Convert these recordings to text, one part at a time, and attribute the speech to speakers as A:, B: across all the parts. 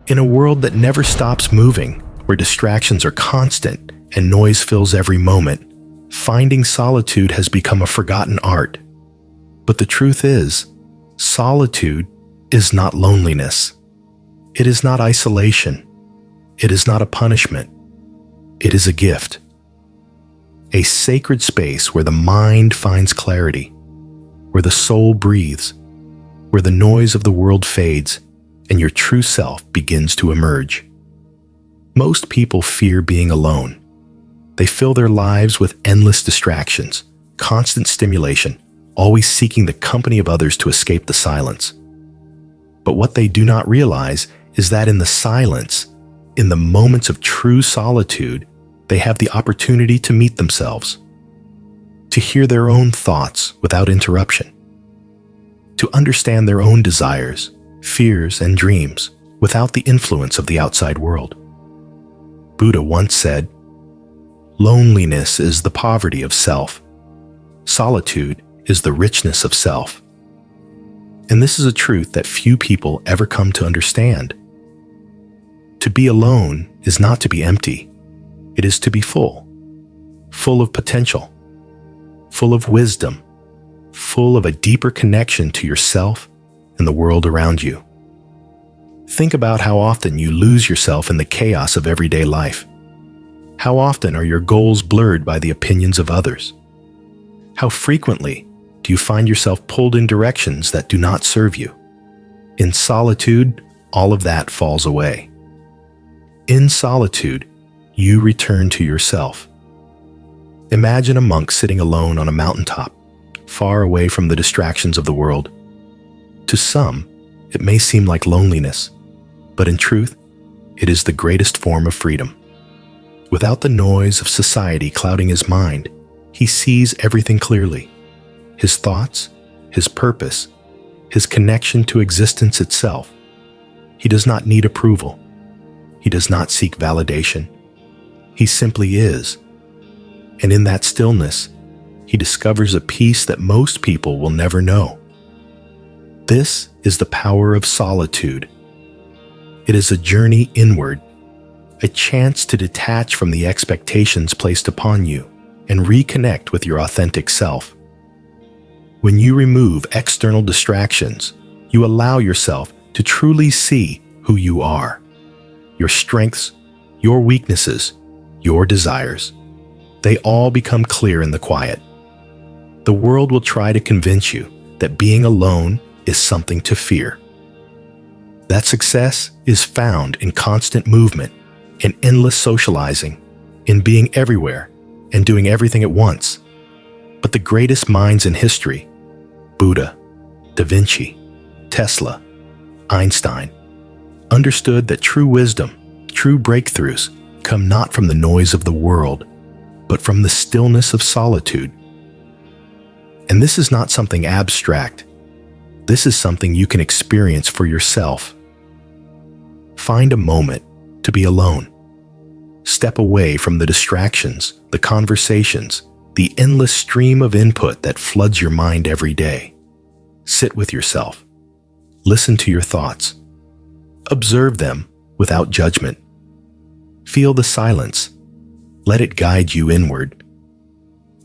A: In a world that never stops moving, where distractions are constant and noise fills every moment, finding solitude has become a forgotten art. But the truth is, solitude is not loneliness. It is not isolation. It is not a punishment. It is a gift. A sacred space where the mind finds clarity, where the soul breathes, where the noise of the world fades and your true self begins to emerge. Most people fear being alone. They fill their lives with endless distractions, constant stimulation, always seeking the company of others to escape the silence. But what they do not realize is that in the silence, in the moments of true solitude, they have the opportunity to meet themselves, to hear their own thoughts without interruption, to understand their own desires, fears, and dreams without the influence of the outside world. Buddha once said, "Loneliness is the poverty of self. Solitude is the richness of self." And this is a truth that few people ever come to understand. To be alone is not to be empty. It is to be full, full of potential, full of wisdom, full of a deeper connection to yourself and the world around you. Think about how often you lose yourself in the chaos of everyday life. How often are your goals blurred by the opinions of others? How frequently do you find yourself pulled in directions that do not serve you? In solitude, all of that falls away. In solitude, you return to yourself. Imagine a monk sitting alone on a mountaintop, far away from the distractions of the world. To some, it may seem like loneliness, but in truth, it is the greatest form of freedom. Without the noise of society clouding his mind, he sees everything clearly. His thoughts, his purpose, his connection to existence itself. He does not need approval. He does not seek validation. He simply is. And in that stillness, he discovers a peace that most people will never know. This is the power of solitude. It is a journey inward, a chance to detach from the expectations placed upon you and reconnect with your authentic self. When you remove external distractions, you allow yourself to truly see who you are, your strengths, your weaknesses, your desires. They all become clear in the quiet. The world will try to convince you that being alone is something to fear. That success is found in constant movement, in endless socializing, in being everywhere and doing everything at once. But the greatest minds in history, Buddha, Da Vinci, Tesla, Einstein, understood that true wisdom, true breakthroughs come not from the noise of the world, but from the stillness of solitude. And this is not something abstract. This is something you can experience for yourself. Find a moment to be alone. Step away from the distractions, the conversations, the endless stream of input that floods your mind every day. Sit with yourself. Listen to your thoughts. Observe them without judgment. Feel the silence. Let it guide you inward.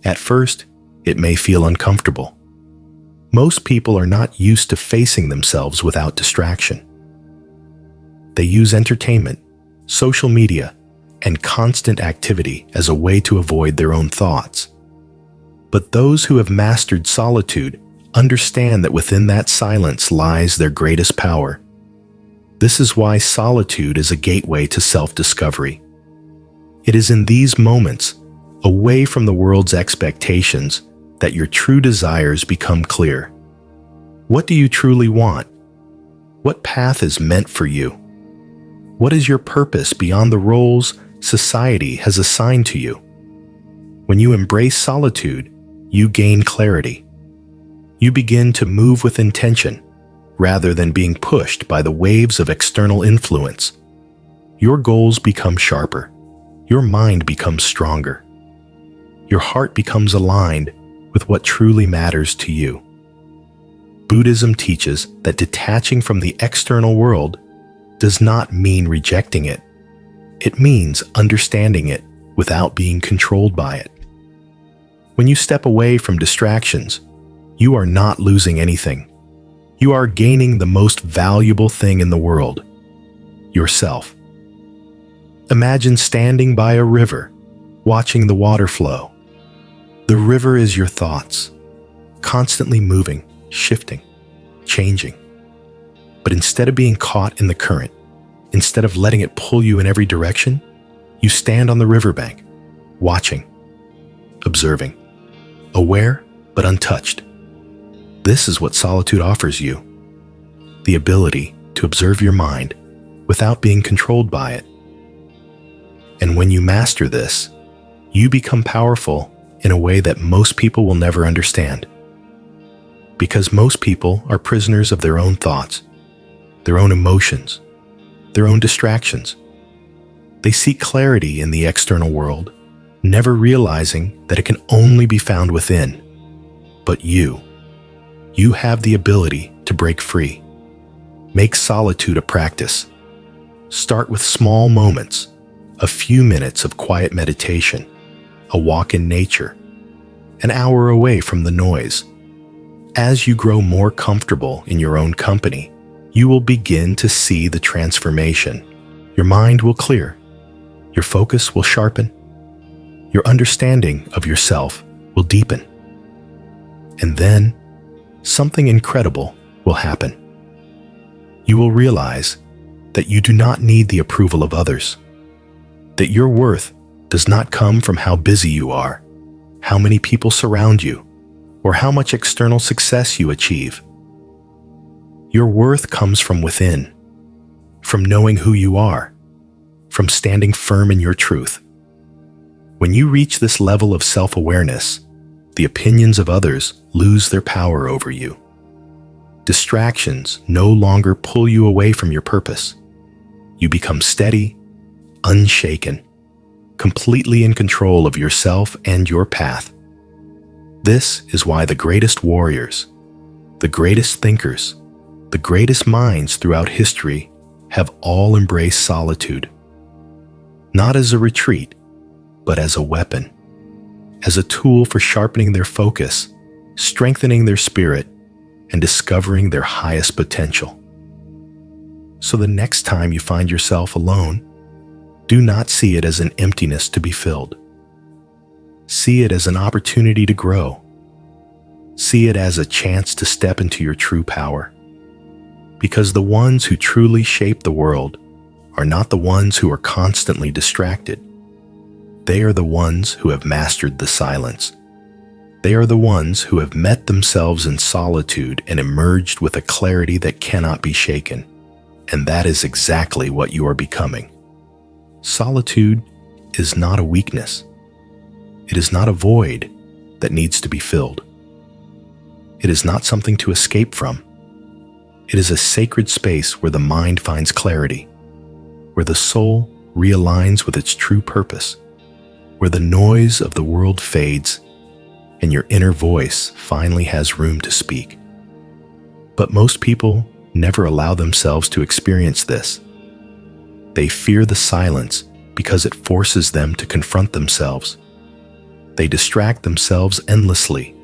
A: At first, it may feel uncomfortable. Most people are not used to facing themselves without distraction. They use entertainment, social media, and constant activity as a way to avoid their own thoughts. But those who have mastered solitude understand that within that silence lies their greatest power. This is why solitude is a gateway to self-discovery. It is in these moments, away from the world's expectations, that your true desires become clear. What do you truly want? What path is meant for you? What is your purpose beyond the roles society has assigned to you? When you embrace solitude, you gain clarity. You begin to move with intention, rather than being pushed by the waves of external influence. Your goals become sharper. Your mind becomes stronger. Your heart becomes aligned with what truly matters to you. Buddhism teaches that detaching from the external world, does not mean rejecting it. It means understanding it without being controlled by it. When you step away from distractions, you are not losing anything. You are gaining the most valuable thing in the world, yourself. Imagine standing by a river, watching the water flow. The river is your thoughts, constantly moving, shifting, changing. But instead of being caught in the current, instead of letting it pull you in every direction, you stand on the riverbank, watching, observing, aware but untouched. This is what solitude offers you, the ability to observe your mind without being controlled by it. And when you master this, you become powerful in a way that most people will never understand. Because most people are prisoners of their own thoughts, their own emotions, their own distractions. They seek clarity in the external world, never realizing that it can only be found within. But you have the ability to break free. Make solitude a practice. Start with small moments, a few minutes of quiet meditation, a walk in nature, an hour away from the noise. As you grow more comfortable in your own company, you will begin to see the transformation. Your mind will clear, your focus will sharpen, your understanding of yourself will deepen. And then, something incredible will happen. You will realize that you do not need the approval of others, that your worth does not come from how busy you are, how many people surround you, or how much external success you achieve. Your worth comes from within, from knowing who you are, from standing firm in your truth. When you reach this level of self-awareness, the opinions of others lose their power over you. Distractions no longer pull you away from your purpose. You become steady, unshaken, completely in control of yourself and your path. This is why the greatest warriors, the greatest thinkers, the greatest minds throughout history have all embraced solitude. Not as a retreat, but as a weapon, as a tool for sharpening their focus, strengthening their spirit, and discovering their highest potential. So the next time you find yourself alone, do not see it as an emptiness to be filled. See it as an opportunity to grow. See it as a chance to step into your true power. Because the ones who truly shape the world are not the ones who are constantly distracted. They are the ones who have mastered the silence. They are the ones who have met themselves in solitude and emerged with a clarity that cannot be shaken. And that is exactly what you are becoming. Solitude is not a weakness. It is not a void that needs to be filled. It is not something to escape from. It is a sacred space where the mind finds clarity, where the soul realigns with its true purpose, where the noise of the world fades and your inner voice finally has room to speak. But most people never allow themselves to experience this. They fear the silence because it forces them to confront themselves. They distract themselves endlessly,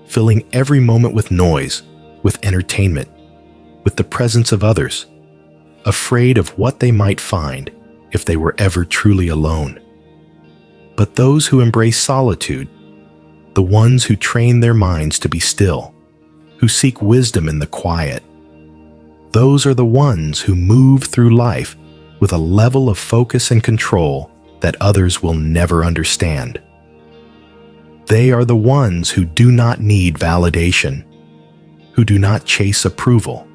A: filling every moment with noise, with entertainment, with the presence of others, afraid of what they might find if they were ever truly alone. But those who embrace solitude, the ones who train their minds to be still, who seek wisdom in the quiet, those are the ones who move through life with a level of focus and control that others will never understand. They are the ones who do not need validation, who do not chase approval,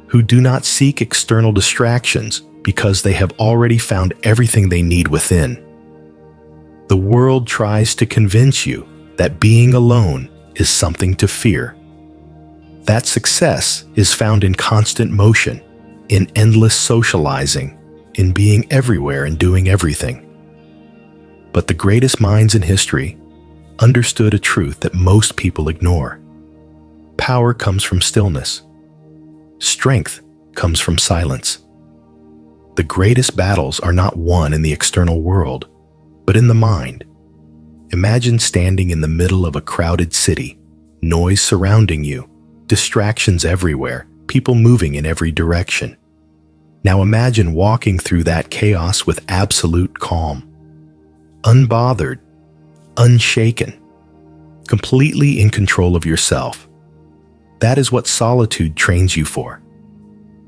A: who do not seek external distractions because they have already found everything they need within. The world tries to convince you that being alone is something to fear. That success is found in constant motion, in endless socializing, in being everywhere and doing everything. But the greatest minds in history understood a truth that most people ignore. Power comes from stillness. Strength comes from silence. greatest battles are not won in the external world, but in the mind. Imagine standing in the middle of a crowded city, noise surrounding you, distractions everywhere, people moving in every direction. Now imagine walking through that chaos with absolute calm, unbothered, unshaken, completely in control of yourself. That is what solitude trains you for.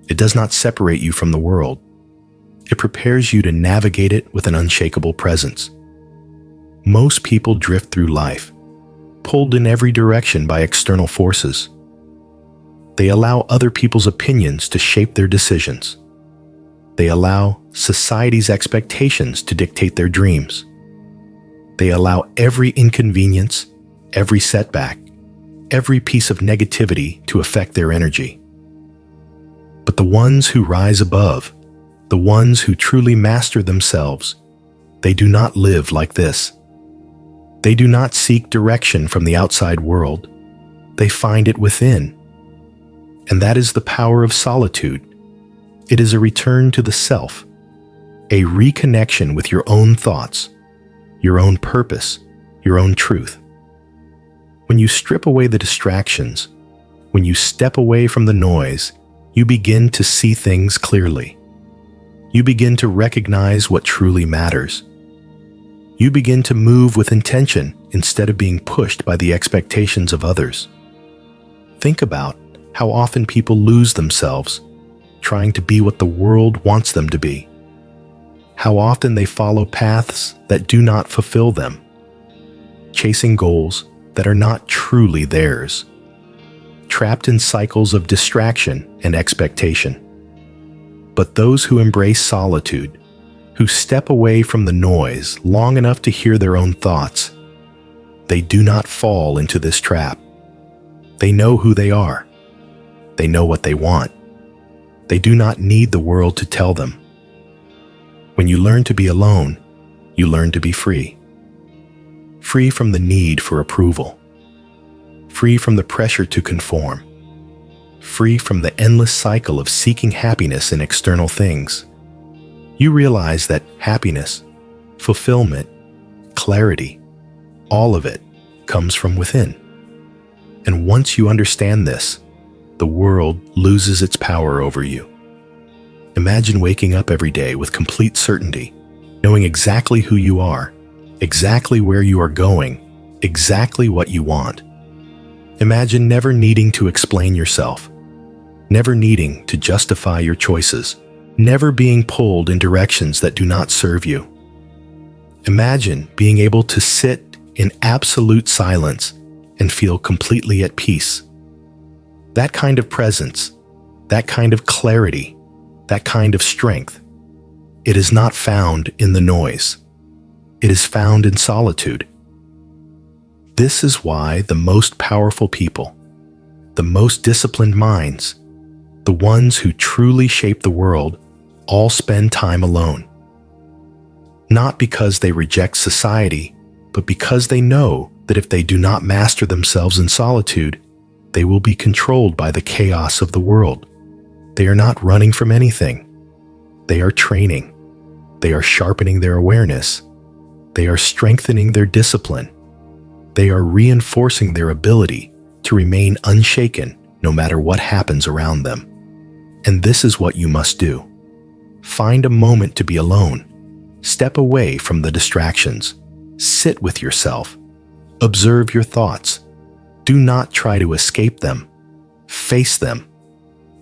A: It does not separate you from the world. It prepares you to navigate it with an unshakable presence. Most people drift through life, pulled in every direction by external forces. They allow other people's opinions to shape their decisions. They allow society's expectations to dictate their dreams. They allow every inconvenience, every setback, every piece of negativity to affect their energy. But the ones who rise above, the ones who truly master themselves, they do not live like this. They do not seek direction from the outside world. They find it within. And that is the power of solitude. It is a return to the self, a reconnection with your own thoughts, your own purpose, your own truth. When you strip away the distractions, when you step away from the noise, you begin to see things clearly. You begin to recognize what truly matters. You begin to move with intention instead of being pushed by the expectations of others. Think about how often people lose themselves trying to be what the world wants them to be. How often they follow paths that do not fulfill them, chasing goals that are not truly theirs, trapped in cycles of distraction and expectation. But those who embrace solitude, who step away from the noise long enough to hear their own thoughts, they do not fall into this trap. They know who they are. They know what they want. They do not need the world to tell them. When you learn to be alone, you learn to be free. Free from the need for approval. Free from the pressure to conform. Free from the endless cycle of seeking happiness in external things. You realize that happiness, fulfillment, clarity, all of it comes from within. And once you understand this, the world loses its power over you. Imagine waking up every day with complete certainty, knowing exactly who you are, exactly where you are going, exactly what you want. Imagine never needing to explain yourself, never needing to justify your choices, never being pulled in directions that do not serve you. Imagine being able to sit in absolute silence and feel completely at peace. That kind of presence, that kind of clarity, that kind of strength, it is not found in the noise. It is found in solitude. This is why the most powerful people, the most disciplined minds, the ones who truly shape the world, all spend time alone. Not because they reject society, but because they know that if they do not master themselves in solitude, they will be controlled by the chaos of the world. They are not running from anything. They are training. They are sharpening their awareness. They are strengthening their discipline. They are reinforcing their ability to remain unshaken no matter what happens around them. And this is what you must do. Find a moment to be alone. Step away from the distractions. Sit with yourself. Observe your thoughts. Do not try to escape them. Face them.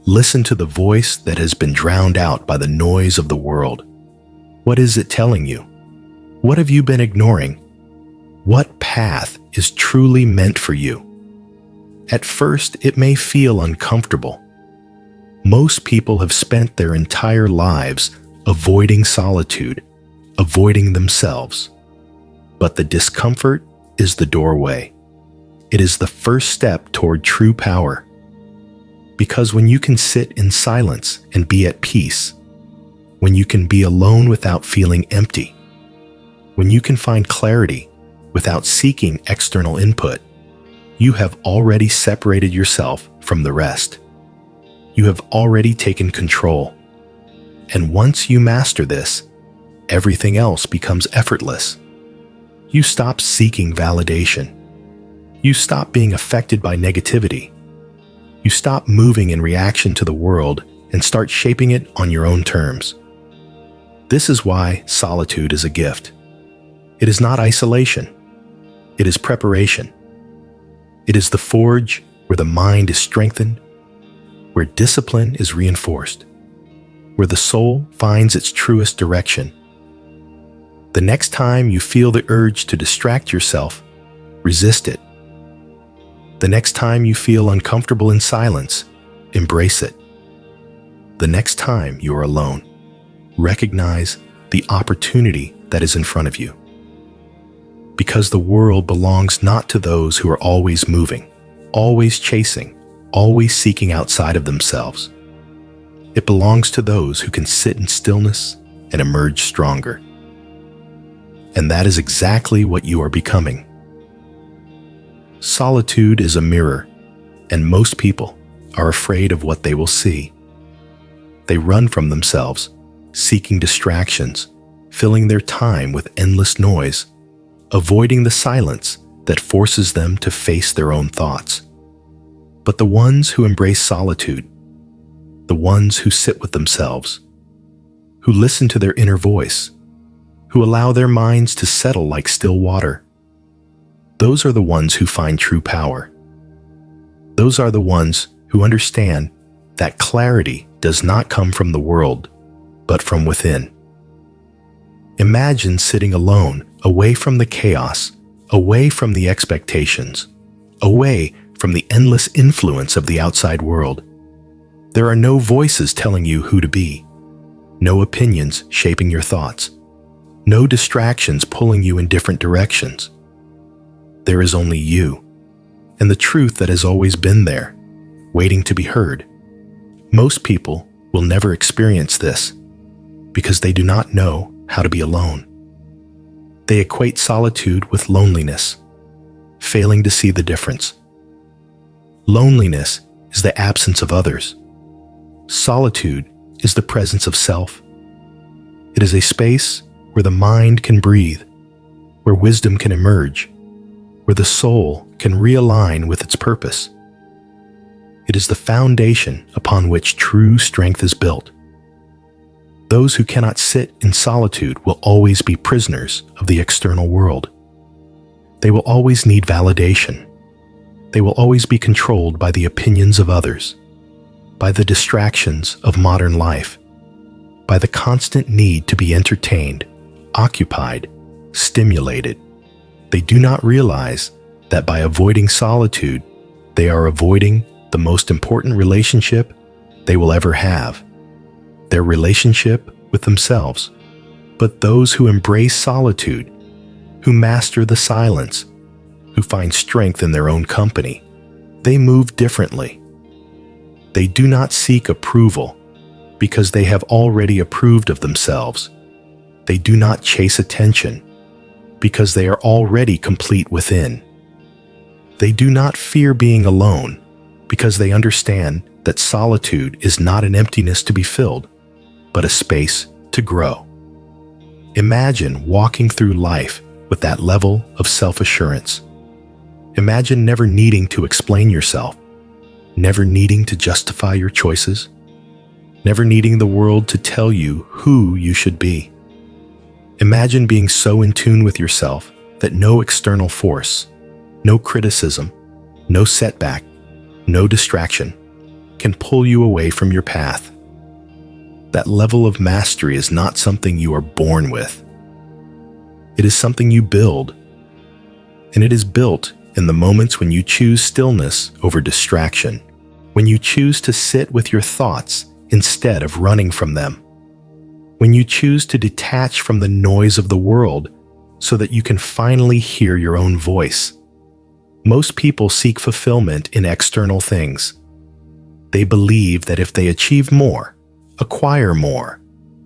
A: Listen to the voice that has been drowned out by the noise of the world. What is it telling you? What have you been ignoring? What path is truly meant for you? At first, it may feel uncomfortable. Most people have spent their entire lives avoiding solitude, avoiding themselves. But the discomfort is the doorway. It is the first step toward true power. Because when you can sit in silence and be at peace, when you can be alone without feeling empty, when you can find clarity without seeking external input, you have already separated yourself from the rest. You have already taken control. And once you master this, everything else becomes effortless. You stop seeking validation. You stop being affected by negativity. You stop moving in reaction to the world and start shaping it on your own terms. This is why solitude is a gift. It is not isolation. It is preparation. It is the forge where the mind is strengthened, where discipline is reinforced, where the soul finds its truest direction. The next time you feel the urge to distract yourself, resist it. The next time you feel uncomfortable in silence, embrace it. The next time you are alone, recognize the opportunity that is in front of you. Because the world belongs not to those who are always moving, always chasing, always seeking outside of themselves. It belongs to those who can sit in stillness and emerge stronger. And that is exactly what you are becoming. Solitude is a mirror, and most people are afraid of what they will see. They run from themselves, seeking distractions, filling their time with endless noise, avoiding the silence that forces them to face their own thoughts. But the ones who embrace solitude, the ones who sit with themselves, who listen to their inner voice, who allow their minds to settle like still water, those are the ones who find true power. Those are the ones who understand that clarity does not come from the world, but from within. Imagine sitting alone, away from the chaos, away from the expectations, away from the endless influence of the outside world. There are no voices telling you who to be, no opinions shaping your thoughts, no distractions pulling you in different directions. There is only you, and the truth that has always been there, waiting to be heard. Most people will never experience this because they do not know how to be alone. They equate solitude with loneliness, failing to see the difference. Loneliness is the absence of others. Solitude is the presence of self. It is a space where the mind can breathe, where wisdom can emerge, where the soul can realign with its purpose. It is the foundation upon which true strength is built. Those who cannot sit in solitude will always be prisoners of the external world. They will always need validation. They will always be controlled by the opinions of others, by the distractions of modern life, by the constant need to be entertained, occupied, stimulated. They do not realize that by avoiding solitude, they are avoiding the most important relationship they will ever have, their relationship with themselves. But those who embrace solitude, who master the silence, who find strength in their own company, they move differently. They do not seek approval because they have already approved of themselves. They do not chase attention because they are already complete within. They do not fear being alone because they understand that solitude is not an emptiness to be filled, but a space to grow. Imagine walking through life with that level of self-assurance. Imagine never needing to explain yourself, never needing to justify your choices, never needing the world to tell you who you should be. Imagine being so in tune with yourself that no external force, no criticism, no setback, no distraction can pull you away from your path. That level of mastery is not something you are born with. It is something you build, and it is built in the moments when you choose stillness over distraction, when you choose to sit with your thoughts instead of running from them, when you choose to detach from the noise of the world so that you can finally hear your own voice. Most people seek fulfillment in external things. They believe that if they achieve more, acquire more,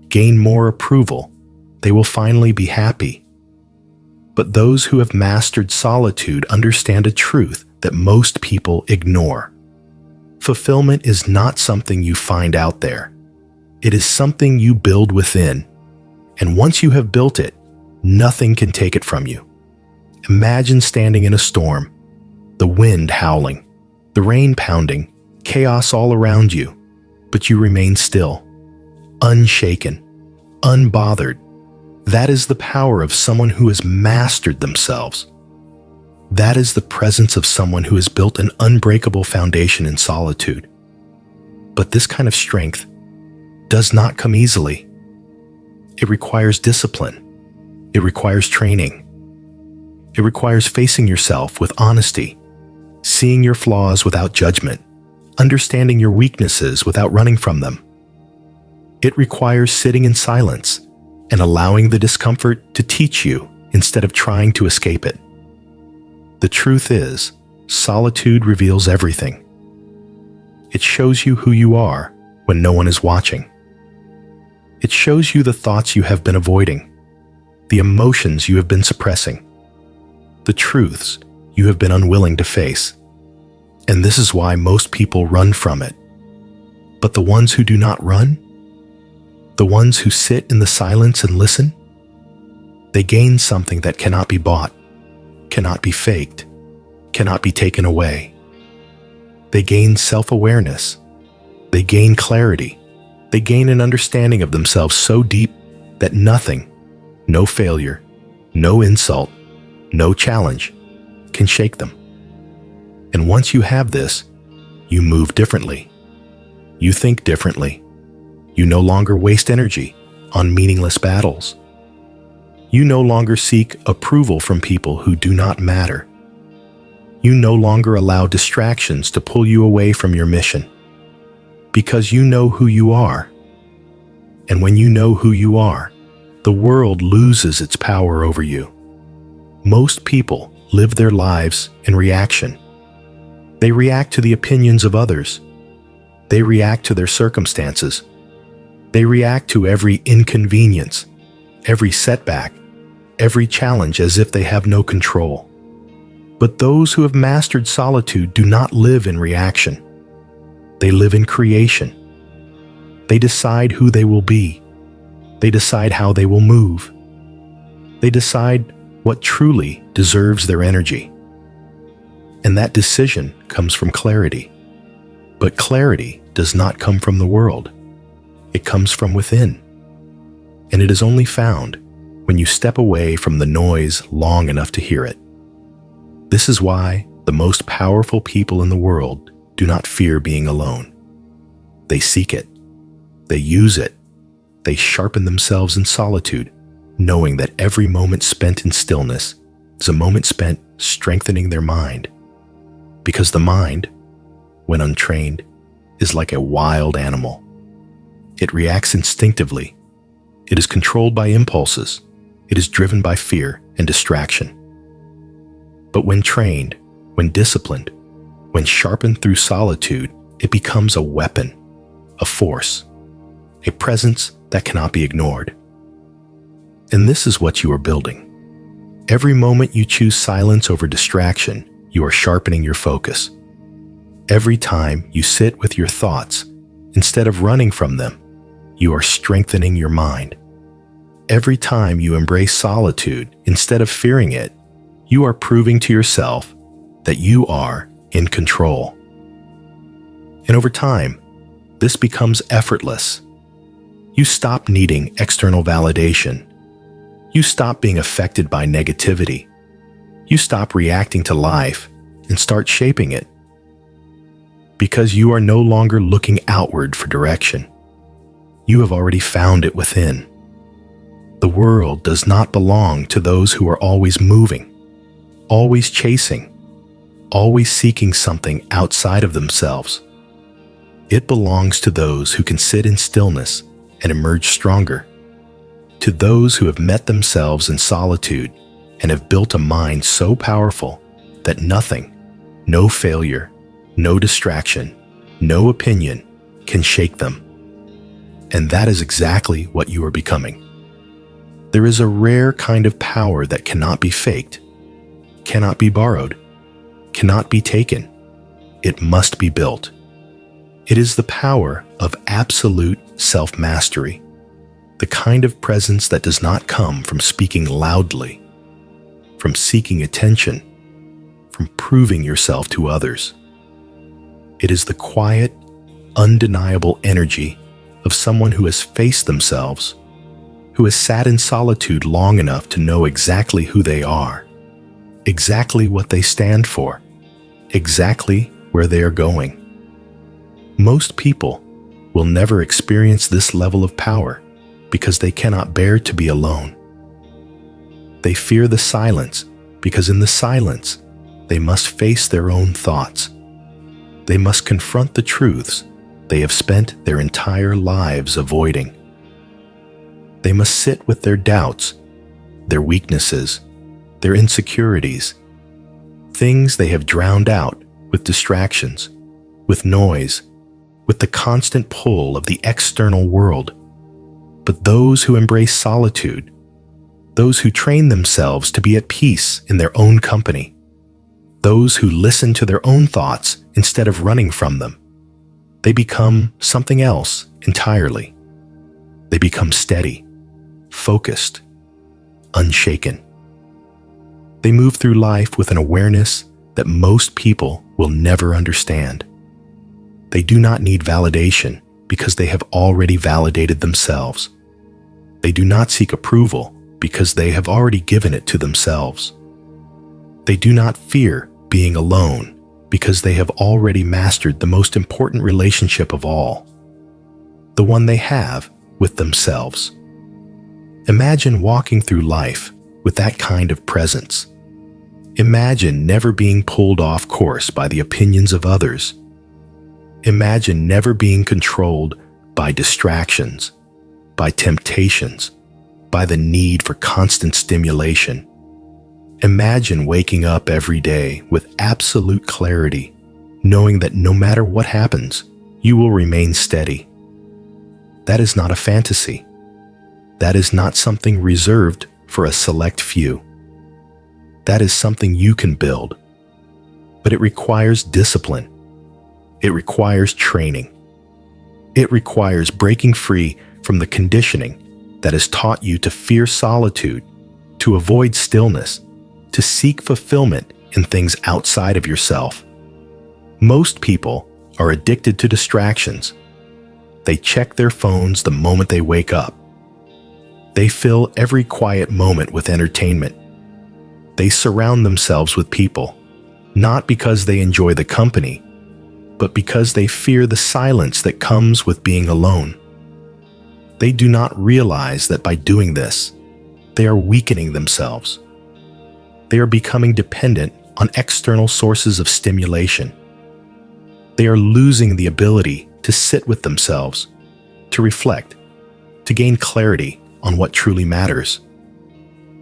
A: gain more approval, they will finally be happy. But those who have mastered solitude understand a truth that most people ignore. Fulfillment is not something you find out there. It is something you build within, and once you have built it, nothing can take it from you. Imagine standing in a storm, the wind howling, the rain pounding, chaos all around you, but you remain still, unshaken, unbothered. That is the power of someone who has mastered themselves. That is the presence of someone who has built an unbreakable foundation in solitude. But this kind of strength does not come easily. It requires discipline. It requires training. It requires facing yourself with honesty, seeing your flaws without judgment, understanding your weaknesses without running from them. It requires sitting in silence and allowing the discomfort to teach you instead of trying to escape it. The truth is, solitude reveals everything. It shows you who you are when no one is watching. It shows you the thoughts you have been avoiding, the emotions you have been suppressing, the truths you have been unwilling to face. And this is why most people run from it. But the ones who do not run, the ones who sit in the silence and listen, they gain something that cannot be bought, cannot be faked, cannot be taken away. They gain self-awareness. They gain clarity. They gain an understanding of themselves so deep that nothing, no failure, no insult, no challenge can shake them. And once you have this, you move differently. You think differently. You no longer waste energy on meaningless battles. You no longer seek approval from people who do not matter. You no longer allow distractions to pull you away from your mission, because you know who you are. And when you know who you are, the world loses its power over you. Most people live their lives in reaction. They react to the opinions of others. They react to their circumstances. They react to every inconvenience, every setback, every challenge as if they have no control. But those who have mastered solitude do not live in reaction. They live in creation. They decide who they will be. They decide how they will move. They decide what truly deserves their energy. And that decision comes from clarity. But clarity does not come from the world. It comes from within. And it is only found when you step away from the noise long enough to hear it. This is why the most powerful people in the world do not fear being alone. They seek it. They use it. They sharpen themselves in solitude, knowing that every moment spent in stillness is a moment spent strengthening their mind. Because the mind, when untrained, is like a wild animal. It reacts instinctively. It is controlled by impulses. It is driven by fear and distraction. But when trained, when disciplined, when sharpened through solitude, it becomes a weapon, a force, a presence that cannot be ignored. And this is what you are building. Every moment you choose silence over distraction, you are sharpening your focus. Every time you sit with your thoughts, instead of running from them, you are strengthening your mind. Every time you embrace solitude, instead of fearing it, you are proving to yourself that you are in control. And over time, this becomes effortless. You stop needing external validation. You stop being affected by negativity. You stop reacting to life and start shaping it. Because you are no longer looking outward for direction. You have already found it within. The world does not belong to those who are always moving, always chasing, always seeking something outside of themselves. It belongs to those who can sit in stillness and emerge stronger, to those who have met themselves in solitude and have built a mind so powerful that nothing, no failure, no distraction, no opinion can shake them. And that is exactly what you are becoming. There is a rare kind of power that cannot be faked, cannot be borrowed, cannot be taken. It must be built. It is the power of absolute self-mastery, the kind of presence that does not come from speaking loudly, from seeking attention, from proving yourself to others. It is the quiet, undeniable energy of someone who has faced themselves, who has sat in solitude long enough to know exactly who they are, exactly what they stand for, exactly where they are going. Most people will never experience this level of power because they cannot bear to be alone. They fear the silence because in the silence, they must face their own thoughts. They must confront the truths they have spent their entire lives avoiding. They must sit with their doubts, their weaknesses, their insecurities, things they have drowned out with distractions, with noise, with the constant pull of the external world. But those who embrace solitude, those who train themselves to be at peace in their own company, those who listen to their own thoughts instead of running from them, they become something else entirely. They become steady, focused, unshaken. They move through life with an awareness that most people will never understand. They do not need validation because they have already validated themselves. They do not seek approval because they have already given it to themselves. They do not fear being alone because they have already mastered the most important relationship of all, the one they have with themselves. Imagine walking through life with that kind of presence. Imagine never being pulled off course by the opinions of others. Imagine never being controlled by distractions, by temptations, by the need for constant stimulation. Imagine waking up every day with absolute clarity, knowing that no matter what happens, you will remain steady. That is not a fantasy. That is not something reserved for a select few. That is something you can build. But it requires discipline. It requires training. It requires breaking free from the conditioning that has taught you to fear solitude, to avoid stillness, to seek fulfillment in things outside of yourself. Most people are addicted to distractions. They check their phones the moment they wake up. They fill every quiet moment with entertainment. They surround themselves with people, not because they enjoy the company, but because they fear the silence that comes with being alone. They do not realize that by doing this, they are weakening themselves. They are becoming dependent on external sources of stimulation. They are losing the ability to sit with themselves, to reflect, to gain clarity on what truly matters.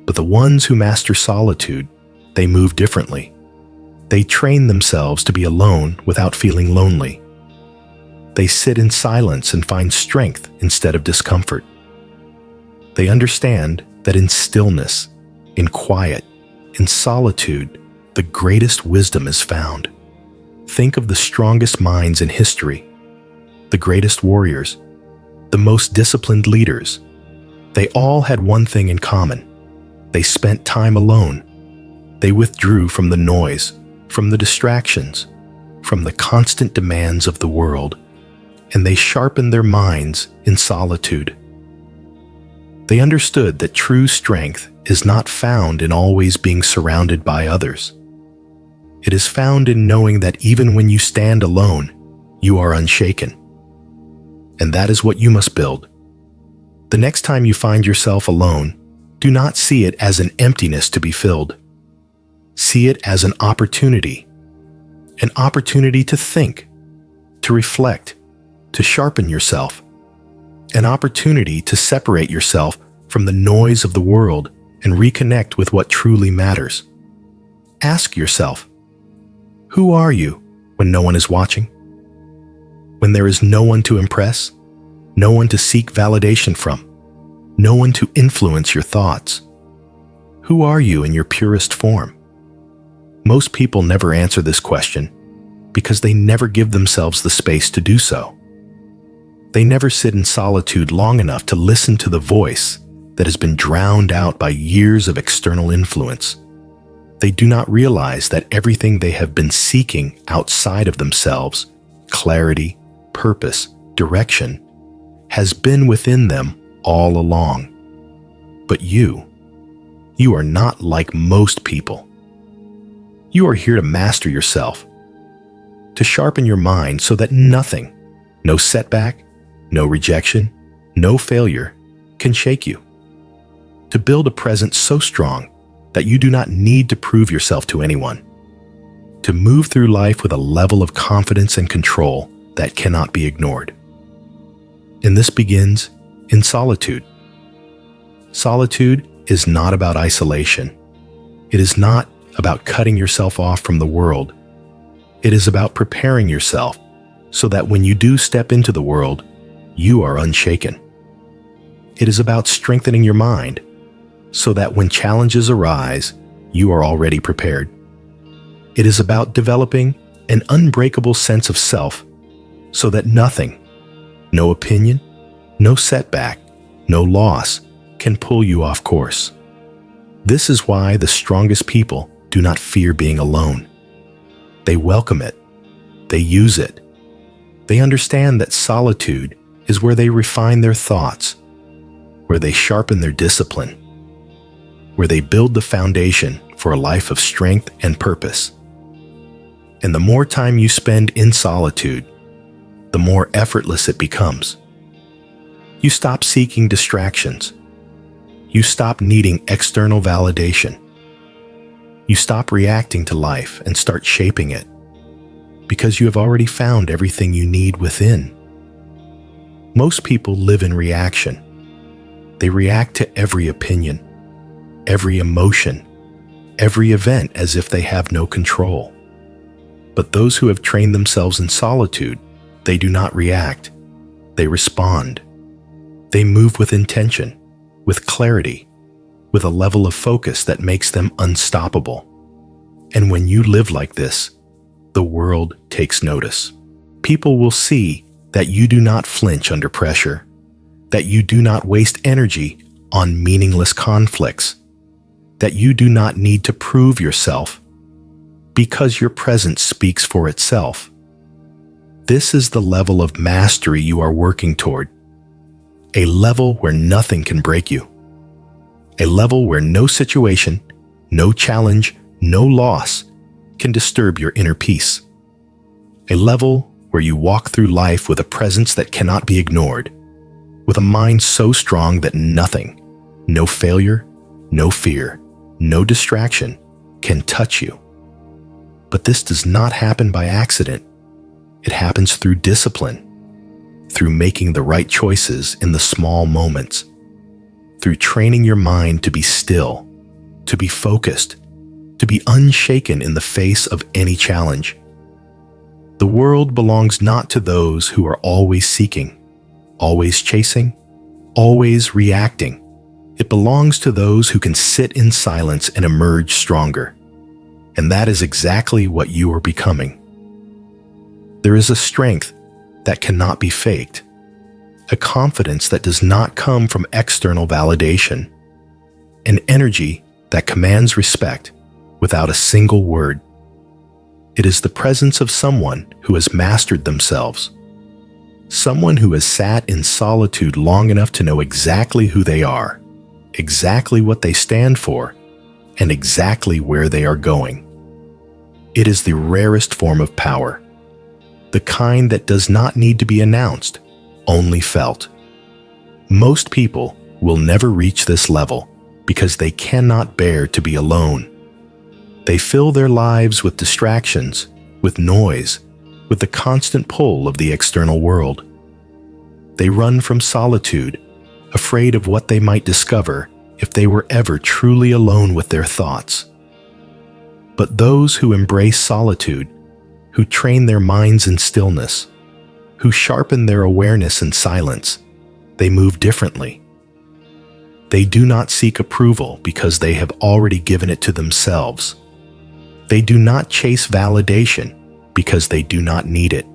A: But the ones who master solitude, they move differently. They train themselves to be alone without feeling lonely. They sit in silence and find strength instead of discomfort. They understand that in stillness, in quiet, in solitude, the greatest wisdom is found. Think of the strongest minds in history, the greatest warriors, the most disciplined leaders. They all had one thing in common. They spent time alone. They withdrew from the noise, from the distractions, from the constant demands of the world, and they sharpened their minds in solitude. They understood that true strength is not found in always being surrounded by others. It is found in knowing that even when you stand alone, you are unshaken. And that is what you must build. The next time you find yourself alone, do not see it as an emptiness to be filled. See it as an opportunity to think, to reflect, to sharpen yourself, an opportunity to separate yourself from the noise of the world and reconnect with what truly matters. Ask yourself, who are you when no one is watching? When there is no one to impress, no one to seek validation from, no one to influence your thoughts? Who are you in your purest form? Most people never answer this question because they never give themselves the space to do so. They never sit in solitude long enough to listen to the voice that has been drowned out by years of external influence. They do not realize that everything they have been seeking outside of themselves, clarity, purpose, direction, has been within them all along. But you are not like most people. You are here to master yourself, to sharpen your mind so that nothing, no setback, no rejection, no failure can shake you. To build a presence so strong that you do not need to prove yourself to anyone. To move through life with a level of confidence and control that cannot be ignored. And this begins in solitude. Solitude is not about isolation. It is not about cutting yourself off from the world. It is about preparing yourself so that when you do step into the world, you are unshaken. It is about strengthening your mind so that when challenges arise, you are already prepared. It is about developing an unbreakable sense of self so that nothing, no opinion, no setback, no loss can pull you off course. This is why the strongest people do not fear being alone. They welcome it. They use it. They understand that solitude is where they refine their thoughts, where they sharpen their discipline, where they build the foundation for a life of strength and purpose. And the more time you spend in solitude, the more effortless it becomes. You stop seeking distractions. You stop needing external validation. You stop reacting to life and start shaping it, because you have already found everything you need within. Most people live in reaction. They react to every opinion, every emotion, every event as if they have no control. But those who have trained themselves in solitude, they do not react. They respond. They move with intention, with clarity, with a level of focus that makes them unstoppable. And when you live like this, the world takes notice. People will see that you do not flinch under pressure, that you do not waste energy on meaningless conflicts, that you do not need to prove yourself, because your presence speaks for itself. This is the level of mastery you are working toward, a level where nothing can break you, a level where no situation, no challenge, no loss can disturb your inner peace, a level where you walk through life with a presence that cannot be ignored, with a mind so strong that nothing, no failure, no fear, no distraction can touch you. But this does not happen by accident. It happens through discipline, through making the right choices in the small moments, through training your mind to be still, to be focused, to be unshaken in the face of any challenge. The world belongs not to those who are always seeking, always chasing, always reacting. It belongs to those who can sit in silence and emerge stronger. And that is exactly what you are becoming. There is a strength that cannot be faked, a confidence that does not come from external validation, an energy that commands respect without a single word. It is the presence of someone who has mastered themselves, someone who has sat in solitude long enough to know exactly who they are, exactly what they stand for, and exactly where they are going. It is the rarest form of power, the kind that does not need to be announced, only felt. Most people will never reach this level because they cannot bear to be alone. They fill their lives with distractions, with noise, with the constant pull of the external world. They run from solitude, afraid of what they might discover if they were ever truly alone with their thoughts. But those who embrace solitude, who train their minds in stillness, who sharpen their awareness in silence, they move differently. They do not seek approval because they have already given it to themselves. They do not chase validation because they do not need it.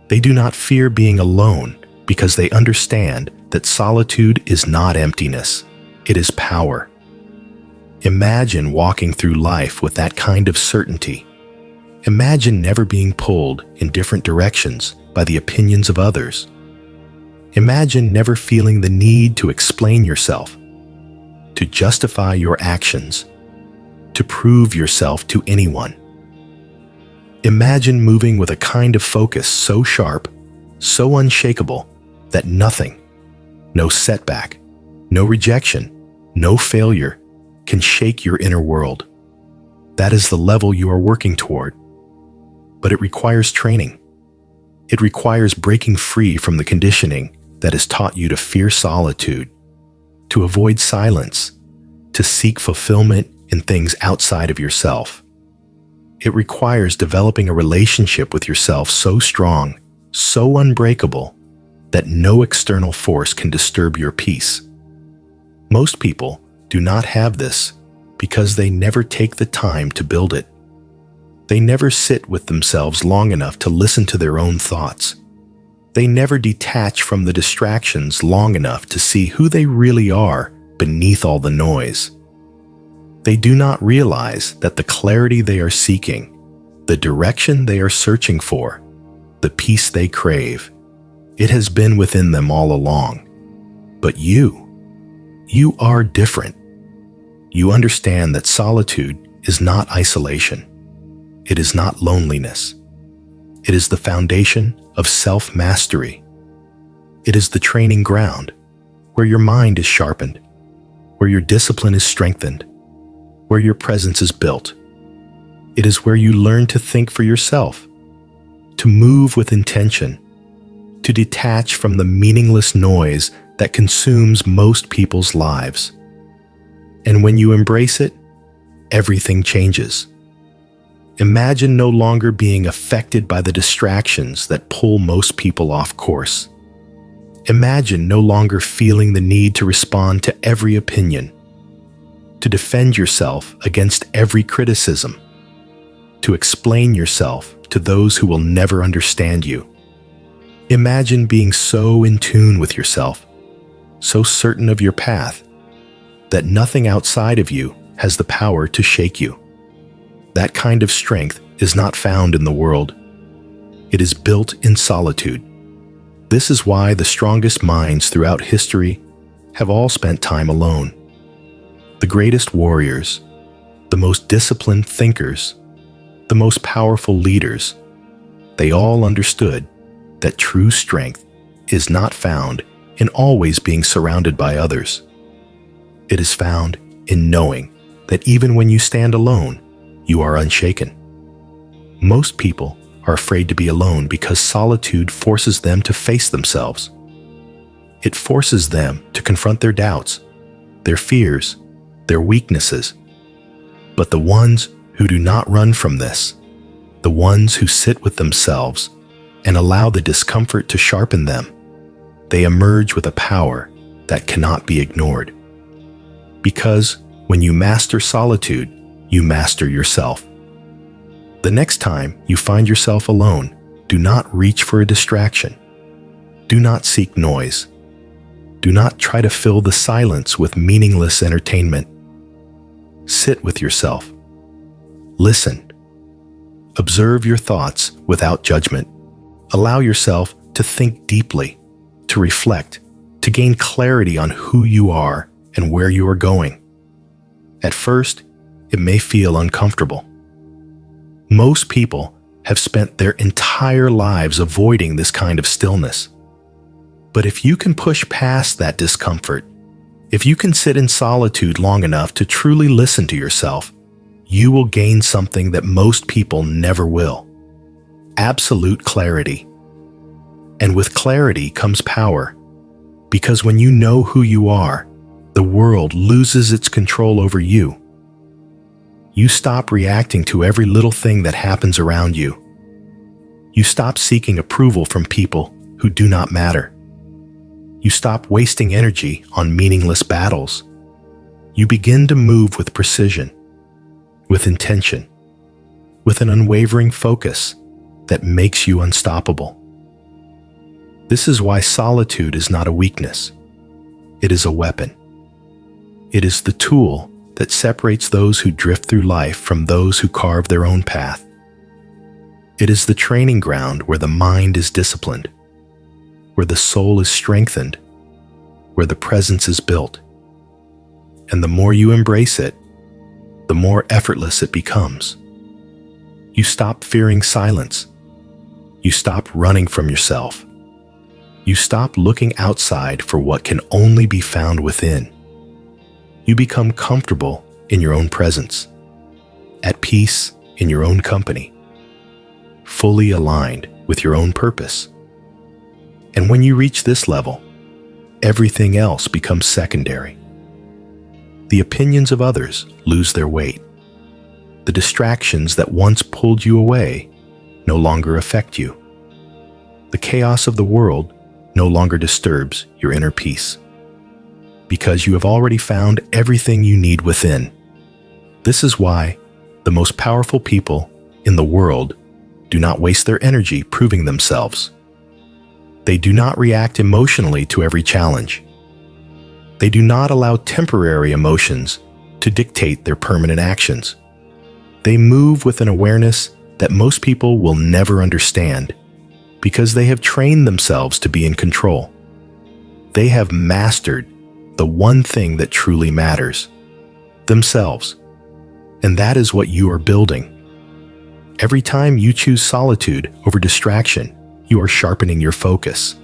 A: They do not fear being alone because they understand that solitude is not emptiness, it is power. Imagine walking through life with that kind of certainty. Imagine never being pulled in different directions by the opinions of others. Imagine never feeling the need to explain yourself, to justify your actions, to prove yourself to anyone. Imagine moving with a kind of focus so sharp, so unshakable, that nothing, no setback, no rejection, no failure, can shake your inner world. That is the level you are working toward. But it requires training. It requires breaking free from the conditioning that has taught you to fear solitude, to avoid silence, to seek fulfillment in things outside of yourself. It requires developing a relationship with yourself so strong, so unbreakable, that no external force can disturb your peace. Most people do not have this because they never take the time to build it. They never sit with themselves long enough to listen to their own thoughts. They never detach from the distractions long enough to see who they really are beneath all the noise. They do not realize that the clarity they are seeking, the direction they are searching for, the peace they crave, it has been within them all along. But you are different. You understand that solitude is not isolation. It is not loneliness. It is the foundation of self-mastery. It is the training ground where your mind is sharpened, where your discipline is strengthened, where your presence is built. It is where you learn to think for yourself, to move with intention, to detach from the meaningless noise that consumes most people's lives. And when you embrace it, everything changes. Imagine no longer being affected by the distractions that pull most people off course. Imagine no longer feeling the need to respond to every opinion, to defend yourself against every criticism, to explain yourself to those who will never understand you. Imagine being so in tune with yourself, so certain of your path, that nothing outside of you has the power to shake you. That kind of strength is not found in the world. It is built in solitude. This is why the strongest minds throughout history have all spent time alone. The greatest warriors, the most disciplined thinkers, the most powerful leaders, they all understood that true strength is not found in always being surrounded by others. It is found in knowing that even when you stand alone, you are unshaken. Most people are afraid to be alone because solitude forces them to face themselves. It forces them to confront their doubts, their fears, their weaknesses. But the ones who do not run from this, the ones who sit with themselves and allow the discomfort to sharpen them, they emerge with a power that cannot be ignored. Because when you master solitude, you master yourself. The next time you find yourself alone, do not reach for a distraction. Do not seek noise. Do not try to fill the silence with meaningless entertainment. Sit with yourself. Listen. Observe your thoughts without judgment. Allow yourself to think deeply, to reflect, to gain clarity on who you are and where you are going. At first, it may feel uncomfortable. Most people have spent their entire lives avoiding this kind of stillness. But if you can push past that discomfort, if you can sit in solitude long enough to truly listen to yourself, you will gain something that most people never will: absolute clarity. And with clarity comes power, because when you know who you are, the world loses its control over you. You stop reacting to every little thing that happens around you. You stop seeking approval from people who do not matter. You stop wasting energy on meaningless battles. You begin to move with precision, with intention, with an unwavering focus that makes you unstoppable. This is why solitude is not a weakness. It is a weapon. It is the tool that separates those who drift through life from those who carve their own path. It is the training ground where the mind is disciplined, where the soul is strengthened, where the presence is built. And the more you embrace it, the more effortless it becomes. You stop fearing silence. You stop running from yourself. You stop looking outside for what can only be found within. You become comfortable in your own presence, at peace in your own company, fully aligned with your own purpose. And when you reach this level, everything else becomes secondary. The opinions of others lose their weight. The distractions that once pulled you away no longer affect you. The chaos of the world no longer disturbs your inner peace, because you have already found everything you need within. This is why the most powerful people in the world do not waste their energy proving themselves. They do not react emotionally to every challenge. They do not allow temporary emotions to dictate their permanent actions. They move with an awareness that most people will never understand, because they have trained themselves to be in control. They have mastered the one thing that truly matters, themselves. And that is what you are building. Every time you choose solitude over distraction, you are sharpening your focus.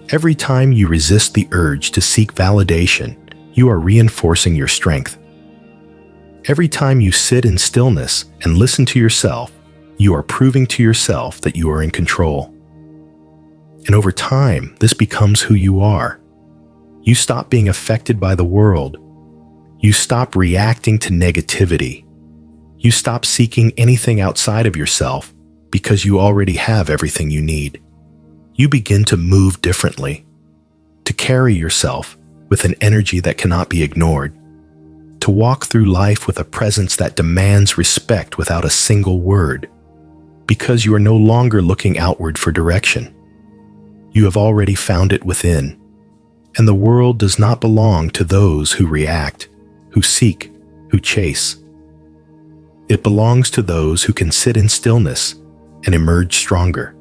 A: Every time you resist the urge to seek validation, you are reinforcing your strength. Every time you sit in stillness and listen to yourself, you are proving to yourself that you are in control. And over time, this becomes who you are. You stop being affected by the world. You stop reacting to negativity. You stop seeking anything outside of yourself because you already have everything you need. You begin to move differently, to carry yourself with an energy that cannot be ignored, to walk through life with a presence that demands respect without a single word, because you are no longer looking outward for direction. You have already found it within, and the world does not belong to those who react, who seek, who chase. It belongs to those who can sit in stillness and emerge stronger,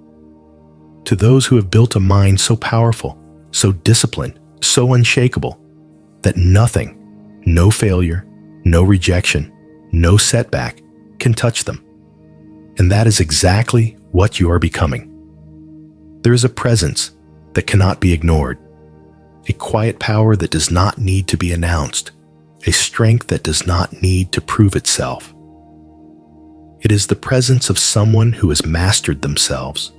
A: to those who have built a mind so powerful, so disciplined, so unshakable, that nothing, no failure, no rejection, no setback can touch them. And that is exactly what you are becoming. There is a presence that cannot be ignored, a quiet power that does not need to be announced, a strength that does not need to prove itself. It is the presence of someone who has mastered themselves,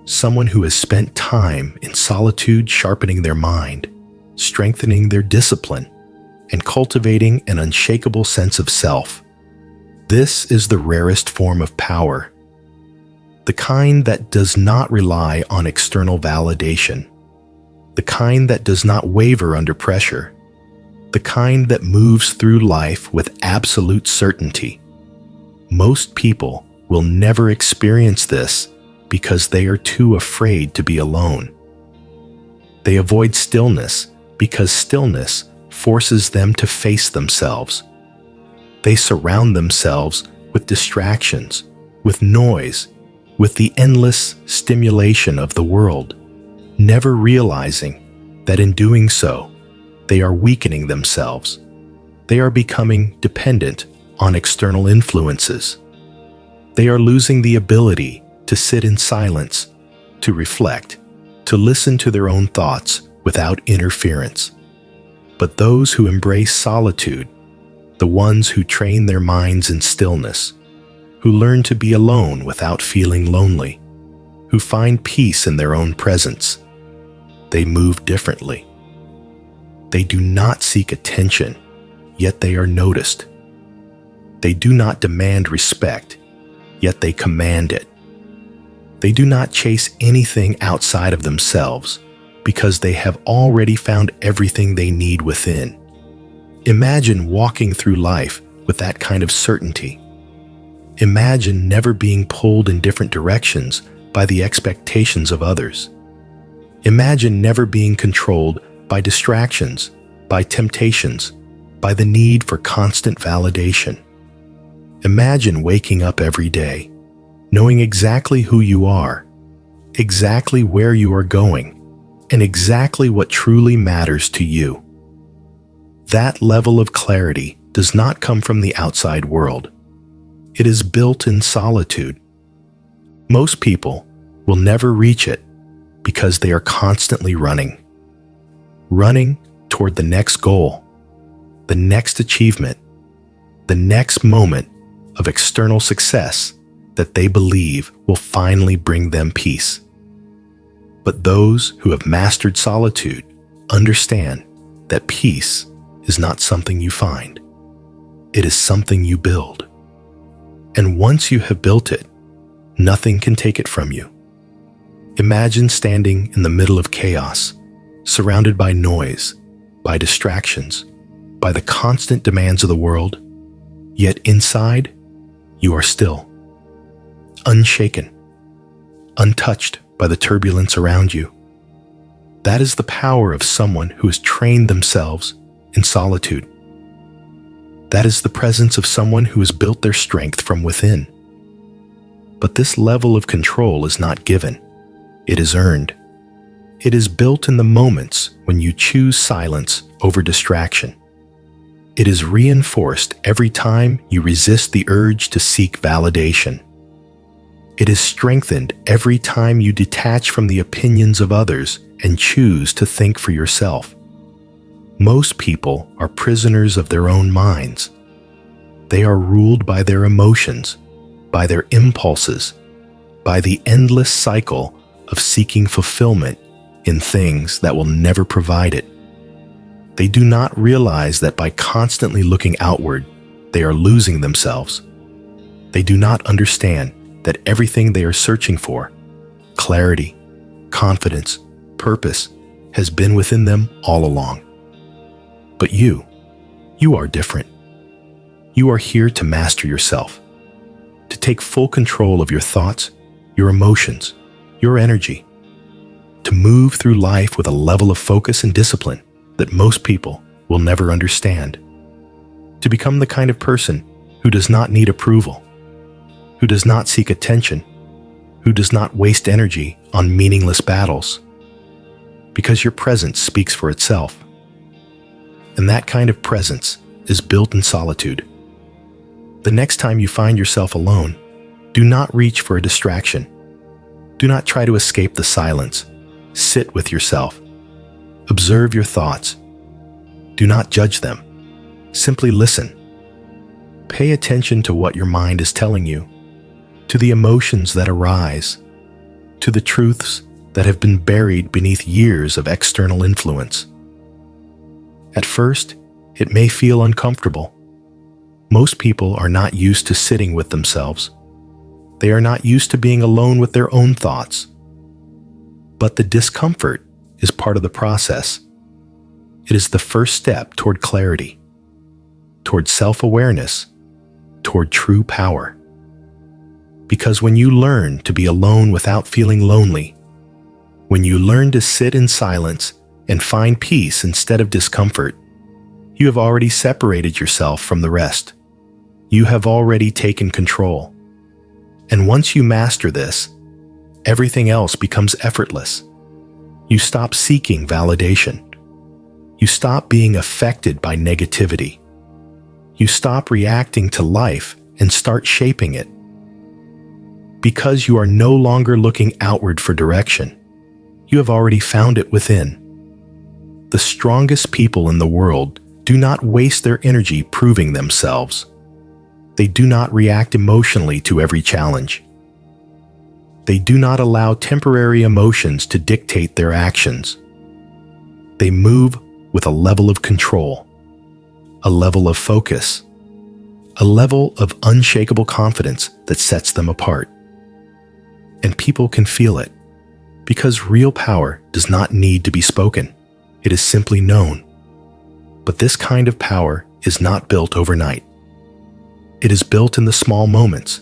A: someone who has spent time in solitude sharpening their mind, strengthening their discipline, and cultivating an unshakable sense of self. This is the rarest form of power, the kind that does not rely on external validation, the kind that does not waver under pressure, the kind that moves through life with absolute certainty. Most people will never experience this because they are too afraid to be alone. They avoid stillness because stillness forces them to face themselves. They surround themselves with distractions, with noise, with the endless stimulation of the world, never realizing that in doing so, they are weakening themselves. They are becoming dependent on external influences. They are losing the ability to sit in silence, to reflect, to listen to their own thoughts without interference. But those who embrace solitude, the ones who train their minds in stillness, who learn to be alone without feeling lonely, who find peace in their own presence, they move differently. They do not seek attention, yet they are noticed. They do not demand respect, yet they command it. They do not chase anything outside of themselves because they have already found everything they need within. Imagine walking through life with that kind of certainty. Imagine never being pulled in different directions by the expectations of others. Imagine never being controlled by distractions, by temptations, by the need for constant validation. Imagine waking up every day, knowing exactly who you are, exactly where you are going, and exactly what truly matters to you. That level of clarity does not come from the outside world. It is built in solitude. Most people will never reach it because they are constantly running toward the next goal, the next achievement, the next moment of external success that they believe will finally bring them peace. But those who have mastered solitude understand that peace is not something you find. It is something you build. And once you have built it, nothing can take it from you. Imagine standing in the middle of chaos, surrounded by noise, by distractions, by the constant demands of the world, yet inside, you are still, unshaken, untouched by the turbulence around you. That is the power of someone who has trained themselves in solitude. That is the presence of someone who has built their strength from within. But this level of control is not given. It is earned. It is built in the moments when you choose silence over distraction. It is reinforced every time you resist the urge to seek validation. It is strengthened every time you detach from the opinions of others and choose to think for yourself. Most people are prisoners of their own minds. They are ruled by their emotions, by their impulses, by the endless cycle of seeking fulfillment in things that will never provide it. They do not realize that by constantly looking outward, they are losing themselves. They do not understand that everything they are searching for, clarity, confidence, purpose, has been within them all along. But you are different. You are here to master yourself, to take full control of your thoughts, your emotions, your energy, to move through life with a level of focus and discipline that most people will never understand, to become the kind of person who does not need approval, who does not seek attention, who does not waste energy on meaningless battles, because your presence speaks for itself. And that kind of presence is built in solitude. The next time you find yourself alone, do not reach for a distraction. Do not try to escape the silence. Sit with yourself. Observe your thoughts. Do not judge them. Simply listen. Pay attention to what your mind is telling you, to the emotions that arise, to the truths that have been buried beneath years of external influence. At first, it may feel uncomfortable. Most people are not used to sitting with themselves. They are not used to being alone with their own thoughts. But the discomfort is part of the process. It is the first step toward clarity, toward self-awareness, toward true power. Because when you learn to be alone without feeling lonely, when you learn to sit in silence and find peace instead of discomfort, you have already separated yourself from the rest. You have already taken control. And once you master this, everything else becomes effortless. You stop seeking validation. You stop being affected by negativity. You stop reacting to life and start shaping it. Because you are no longer looking outward for direction, you have already found it within. The strongest people in the world do not waste their energy proving themselves. They do not react emotionally to every challenge. They do not allow temporary emotions to dictate their actions. They move with a level of control, a level of focus, a level of unshakable confidence that sets them apart. And people can feel it, because real power does not need to be spoken. It is simply known. But this kind of power is not built overnight. It is built in the small moments,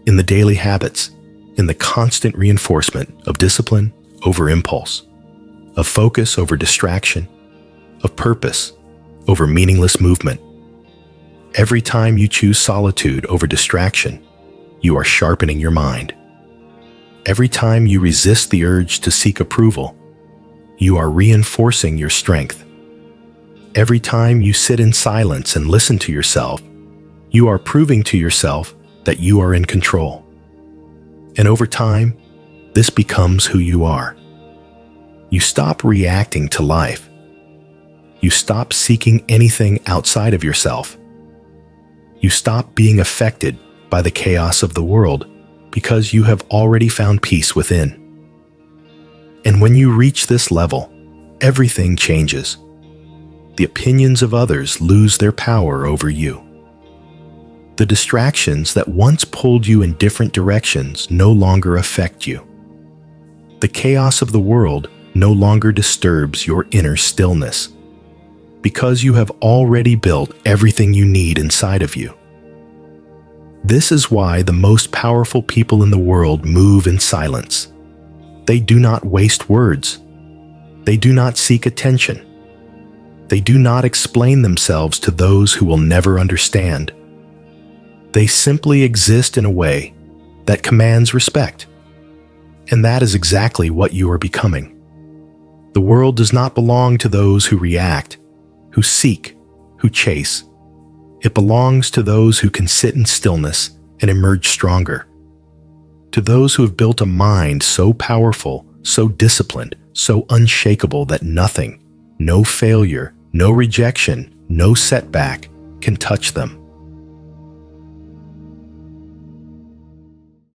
A: in the daily habits, in the constant reinforcement of discipline over impulse. of focus over distraction, of purpose over meaningless movement. Every time you choose solitude over distraction, you are sharpening your mind. Every time you resist the urge to seek approval, you are reinforcing your strength. Every time you sit in silence and listen to yourself, you are proving to yourself that you are in control. And over time, this becomes who you are. You stop reacting to life. You stop seeking anything outside of yourself. You stop being affected by the chaos of the world because you have already found peace within. And when you reach this level, everything changes. The opinions of others lose their power over you. The distractions that once pulled you in different directions no longer affect you. The chaos of the world no longer disturbs your inner stillness, because you have already built everything you need inside of you. This is why the most powerful people in the world move in silence. They do not waste words. They do not seek attention. They do not explain themselves to those who will never understand. They simply exist in a way that commands respect. And that is exactly what you are becoming. The world does not belong to those who react, who seek, who chase. It belongs to those who can sit in stillness and emerge stronger. To those who have built a mind so powerful, so disciplined, so unshakable that nothing, no failure, no rejection, no setback can touch them.